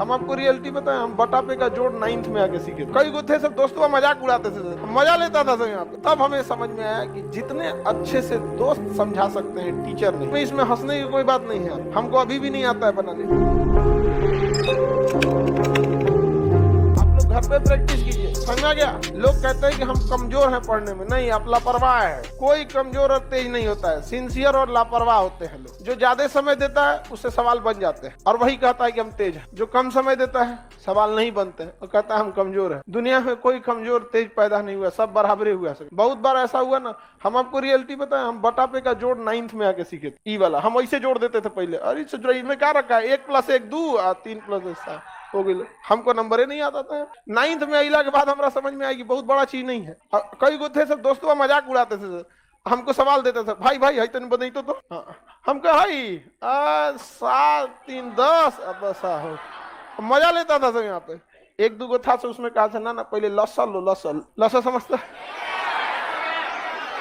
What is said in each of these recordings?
हम आपको रियलिटी बताएं, हम बटापे का जोड़ 9th में आके सीखे। कई गो थे सब दोस्तों मजाक उड़ाते थे, मजा लेता था सब यहाँ पे। तब हमें समझ में आया कि जितने अच्छे से दोस्त समझा सकते हैं टीचर नहीं। इसमें हंसने की कोई बात नहीं है, हमको अभी भी नहीं आता है बनाने। घर पे प्रैक्टिस कीजिए, समझा गया। लोग कहते हैं कि हम कमजोर हैं पढ़ने में, नहीं, आप लापरवाह है। कोई कमजोर और तेज नहीं होता है, सिंसियर और लापरवाह होते हैं लोग। जो ज्यादा समय देता है उससे सवाल बन जाते हैं और वही कहता है कि हम तेज हैं। जो कम समय देता है सवाल नहीं बनते हैं और कहता है हम कमजोर हैं। दुनिया में कोई कमजोर तेज पैदा नहीं हुआ, सब बराबरे हुआ। बहुत बार ऐसा हुआ ना, हम आपको रियलिटी बताएं, हम बटापे का जोड़ 9th में आके सीखे। ई वाला हम ऐसे जोड़ देते थे पहले, अरे इसमें क्या रखा है, 1 + 1 2 और 3 + 1 7 हो गई। हमको नंबर ही नहीं आता था। 9th में अला के बाद हमारा समझ में आएगी बहुत बड़ा चीज नहीं है। कई गो थे सब दोस्तों मजाक उड़ाते थे, हमको सवाल देते थे, भाई भाई है तेन बदई तो हम कहे 7 3 10 बस हो। मजा लेता था सब यहाँ पे। 1 2 गो था उसमें कहा था ना पहले लसल लो, लसल लसल समझता,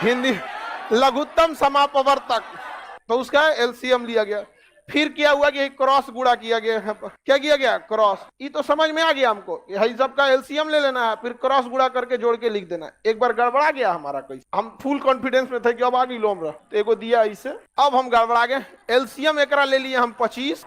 हिंदी लघुत्तम समापवर्तक, तो उसका एलसीएम लिया गया। फिर क्या हुआ कि क्रॉस गुणा किया गया है। क्या किया गया, क्रॉस। ये तो समझ में आ गया हमको, यही सबका एलसीएम ले लेना है, फिर क्रॉस गुणा करके जोड़ के लिख देना है। एक बार गड़बड़ा गया हमारा, कैसे हम फुल कॉन्फिडेंस में थे कि अब आ गई लोम रहा, तो एगो दिया इसे, अब हम गड़बड़ा गए। एलसीएम एकरा ले लिए हम 25,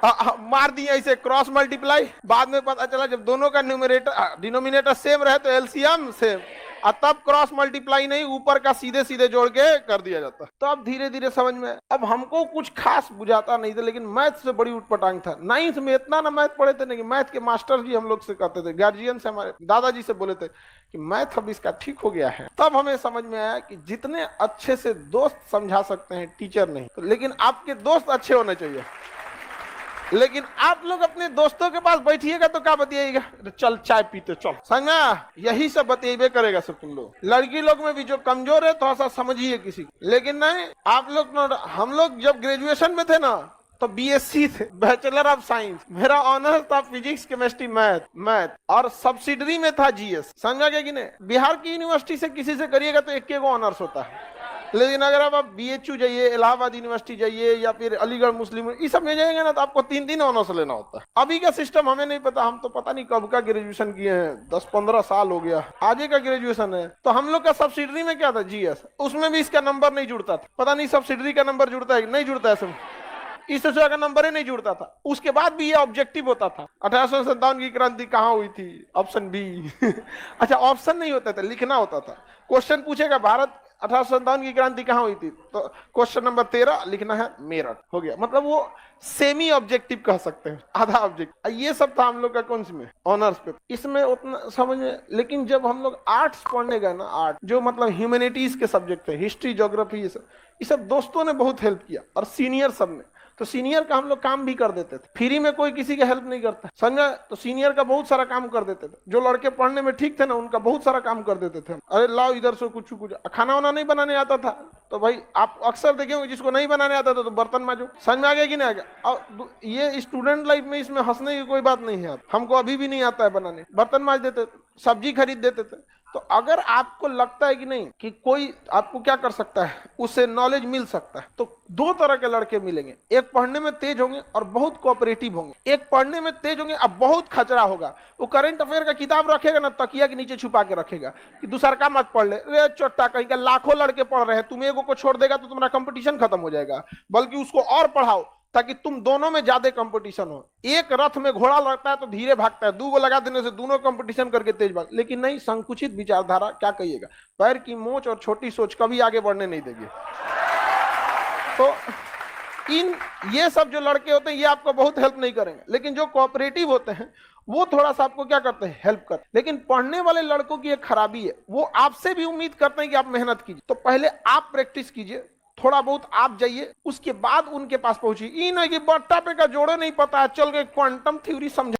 मार दिए ऐसे क्रॉस मल्टीप्लाई। बाद में पता चला जब दोनों का न्यूमरेटर डिनोमिनेटर सेम रहे तो एलसीएम सेम, और तब क्रॉस मल्टीप्लाई नहीं, ऊपर का सीधे सीधे जोड़ के कर दिया जाता। तो अब धीरे धीरे समझ में। अब हमको कुछ खास बुझाता नहीं था, लेकिन मैथ से बड़ी उठपटांग था। 9th में इतना ना मैथ पढ़े थे, नहीं मैथ के मास्टर जी हम लोग से कहते थे, गार्जियन से, हमारे दादाजी से बोले थे कि मैथ अब इसका ठीक हो गया है। तब हमें समझ में आया कि जितने अच्छे से दोस्त समझा सकते हैं टीचर नहीं, तो लेकिन आपके दोस्त अच्छे होने चाहिए। लेकिन आप लोग अपने दोस्तों के पास बैठिएगा तो क्या बतियाएगा, चल चाय पीते चल, समझा, यही सब बतिएबे करेगा सब तुम लोग। लड़की लोग में भी जो कमजोर है थोड़ा सा समझिए किसी, लेकिन नहीं आप लोग। हम लोग जब ग्रेजुएशन में थे ना तो बीएससी थे, बैचलर ऑफ साइंस। मेरा ऑनर्स था फिजिक्स केमिस्ट्री मैथ और सब्सिडरी में था जीएस, समझा गया कि नहीं। बिहार की यूनिवर्सिटी से किसी से करिएगा तो एक ऑनर्स होता है, लेकिन अगर आप बीएचयू जाइए, इलाहाबाद यूनिवर्सिटी जाइए या फिर अलीगढ़ मुस्लिम, इस सब में जाएंगे ना तो आपको 3 ऑनर्स लेना होता है। अभी का सिस्टम हमें नहीं पता, हम तो पता नहीं कब का ग्रेजुएशन किए हैं, 10-15 साल हो गया, आगे का ग्रेजुएशन है। तो हम लोग का सब्सिडरी में क्या था, जीएस, उसमें भी इसका नंबर नहीं जुड़ता था। पता नहीं सब्सिडरी का नंबर जुड़ता है नहीं जुड़ता है, सब इस तरह का नंबर ही नहीं जुड़ता था। उसके बाद भी ये ऑब्जेक्टिव होता था, 1857 की क्रांति कहाँ हुई थी, ऑप्शन बी अच्छा ऑप्शन नहीं होता था, लिखना होता था। क्वेश्चन पूछेगा भारत 1857 की क्रांति कहाँ हुई थी, तो क्वेश्चन नंबर 13 लिखना है मेरठ, हो गया। मतलब वो सेमी ऑब्जेक्टिव कह सकते हैं, आधा ऑब्जेक्टिव। ये सब था हम लोग का कौन सी में, ऑनर्स पे। इसमें उतना समझ में। लेकिन जब हम लोग आर्ट्स पढ़ने गए ना, आर्ट जो मतलब ह्यूमैनिटीज के सब्जेक्ट थे, हिस्ट्री ज्योग्राफी, ये सब दोस्तों ने बहुत हेल्प किया और सीनियर सब ने। तो सीनियर का हम लोग काम भी कर देते थे, फ्री में कोई किसी की हेल्प नहीं करता, समझा। तो सीनियर का बहुत सारा काम कर देते थे। जो लड़के पढ़ने में ठीक थे ना, उनका बहुत सारा काम कर देते थे। अरे लाओ इधर से कुछ कुछ, खाना वाना नहीं बनाने आता था तो भाई आप अक्सर देखेंगे जिसको नहीं बनाने आता था तो बर्तन मांजो, समझ में आ गया कि नहीं आ गया। और ये स्टूडेंट लाइफ में इसमें हंसने की कोई बात नहीं है। हमको अभी भी नहीं आता है बनाने, बर्तन मांज देते, सब्जी खरीद देते थे। तो अगर आपको लगता है कि नहीं कि कोई आपको क्या कर सकता है, उससे नॉलेज मिल सकता है, तो 2 तरह के लड़के मिलेंगे। एक पढ़ने में तेज होंगे और बहुत कोऑपरेटिव होंगे। एक पढ़ने में तेज होंगे अब बहुत खचरा होगा, वो करंट अफेयर का किताब रखेगा ना, तकिया के नीचे छुपा के रखेगा कि दूसरा का मत पढ़ ले, रे चोट्टा कहीं का, लाखों लड़के पढ़ रहे हैं, तुम एगो को छोड़ देगा तो तुम्हारा कंपटीशन खत्म हो जाएगा। बल्कि उसको और पढ़ाओ ताकि तुम दोनों में ज्यादा कंपटीशन हो। एक रथ में घोड़ा लगता है तो धीरे भागता है, 2 को लगा देने से दोनों कंपटीशन करके तेज भाग। लेकिन नहीं, संकुचित विचारधारा, क्या कहिएगा, पैर की मोच और छोटी सोच कभी आगे बढ़ने नहीं देगी। तो ये सब जो लड़के होते हैं ये आपको बहुत हेल्प नहीं करेंगे, लेकिन जो कोऑपरेटिव होते हैं वो थोड़ा सा आपको क्या करते हैं, हेल्प करते हैं। लेकिन पढ़ने वाले लड़कों की एक खराबी है, वो आपसे भी उम्मीद करते हैं कि आप मेहनत कीजिए। तो पहले आप प्रैक्टिस कीजिए, थोड़ा बहुत आप जाइए, उसके बाद उनके पास पहुंचिए। ये नहीं कि बट्टा पे का जोड़े नहीं पता है, चल गए क्वांटम थ्योरी समझ